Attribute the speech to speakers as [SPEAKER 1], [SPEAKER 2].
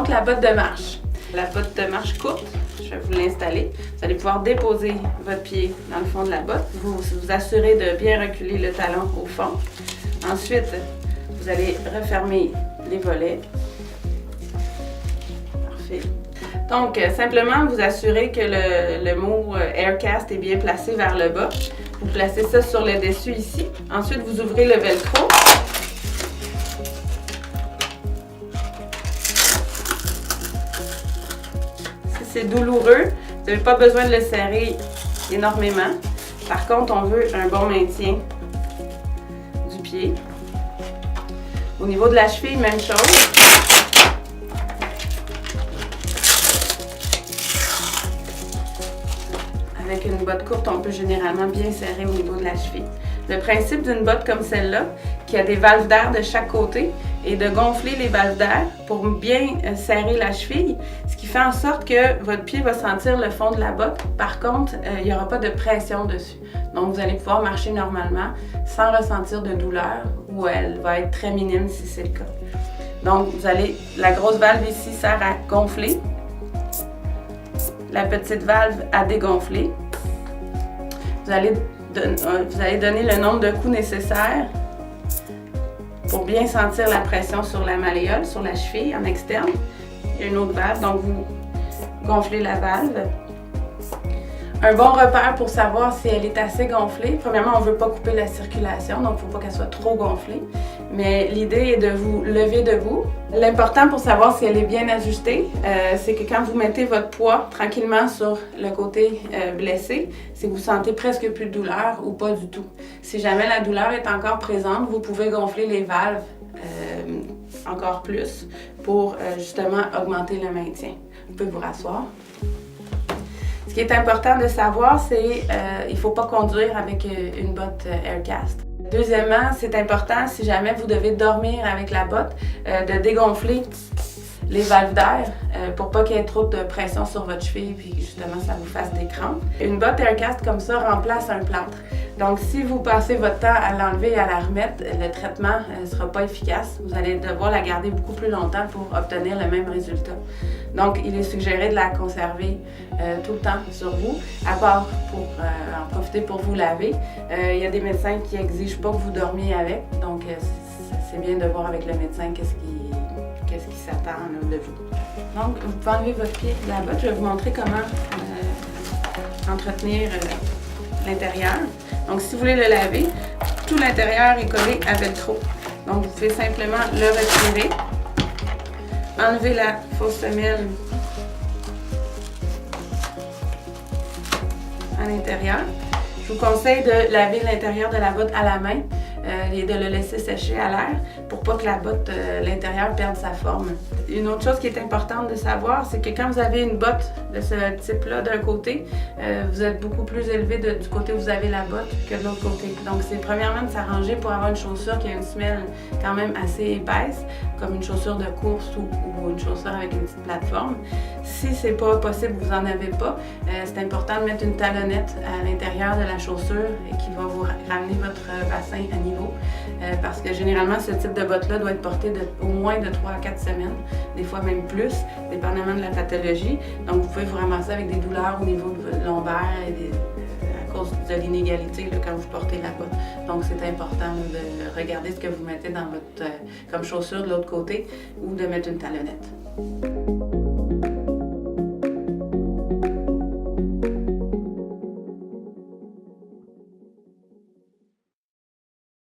[SPEAKER 1] Donc, la botte de marche. La botte de marche courte, je vais vous l'installer. Vous allez pouvoir déposer votre pied dans le fond de la botte. Vous assurez de bien reculer le talon au fond. Ensuite, vous allez refermer les volets. Parfait. Donc, simplement vous assurez que le mot Aircast est bien placé vers le bas. Vous placez ça sur le dessus ici. Ensuite, vous ouvrez le velcro. Si c'est douloureux, vous n'avez pas besoin de le serrer énormément. Par contre, on veut un bon maintien du pied. Au niveau de la cheville, même chose. Avec une botte courte, on peut généralement bien serrer au niveau de la cheville. Le principe d'une botte comme celle-là, qui a des valves d'air de chaque côté, est de gonfler les valves d'air pour bien serrer la cheville, ce qui fait en sorte que votre pied va sentir le fond de la botte. Par contre, il n'y aura pas de pression dessus. Donc, vous allez pouvoir marcher normalement sans ressentir de douleur ou elle va être très minime si c'est le cas. Donc, la grosse valve ici sert à gonfler. La petite valve à dégonfler. Vous allez donner le nombre de coups nécessaires pour bien sentir la pression sur la malléole, sur la cheville en externe. Il y a une autre valve, donc vous gonflez la valve. Un bon repère pour savoir si elle est assez gonflée. Premièrement, on ne veut pas couper la circulation, donc il ne faut pas qu'elle soit trop gonflée. Mais l'idée est de vous lever debout. L'important pour savoir si elle est bien ajustée, c'est que quand vous mettez votre poids tranquillement sur le côté blessé, si vous sentez presque plus de douleur ou pas du tout. Si jamais la douleur est encore présente, vous pouvez gonfler les valves encore plus pour justement augmenter le maintien. Vous pouvez vous rasseoir. Ce qui est important de savoir, c'est qu'il ne faut pas conduire avec une botte Aircast. Deuxièmement, c'est important, si jamais vous devez dormir avec la botte, de dégonfler les valves d'air pour pas qu'il y ait trop de pression sur votre cheville puis justement ça vous fasse des crampes. Une botte Aircast comme ça remplace un plâtre. Donc si vous passez votre temps à l'enlever et à la remettre, le traitement ne sera pas efficace. Vous allez devoir la garder beaucoup plus longtemps pour obtenir le même résultat. Donc il est suggéré de la conserver tout le temps sur vous, à part pour en profiter pour vous laver. Il y a des médecins qui n'exigent pas que vous dormiez avec, donc c'est bien de voir avec le médecin qu'est-ce qui s'attend de vous. Donc, vous pouvez enlever votre pied de la botte. Je vais vous montrer comment entretenir l'intérieur. Donc, si vous voulez le laver, tout l'intérieur est collé à velcro. Donc, vous pouvez simplement le retirer, enlever la fausse semelle à l'intérieur. Je vous conseille de laver l'intérieur de la botte à la main et de le laisser sécher à l'air pour pas que la botte, l'intérieur, perde sa forme. Une autre chose qui est importante de savoir, c'est que quand vous avez une botte de ce type-là d'un côté, vous êtes beaucoup plus élevé du côté où vous avez la botte que de l'autre côté. Donc c'est premièrement de s'arranger pour avoir une chaussure qui a une semelle quand même assez épaisse, comme une chaussure de course ou une chaussure avec une petite plateforme. Si c'est pas possible, vous en avez pas, c'est important de mettre une talonnette à l'intérieur de la chaussure qui va vous ramener votre bassin à niveau. Parce que généralement, ce type de botte-là doit être porté au moins de 3 à 4 semaines, des fois même plus, dépendamment de la pathologie. Donc, vous pouvez vous ramasser avec des douleurs au niveau de votre lombaire à cause de l'inégalité quand vous portez la botte. Donc, c'est important de regarder ce que vous mettez dans votre comme chaussure de l'autre côté ou de mettre une talonnette.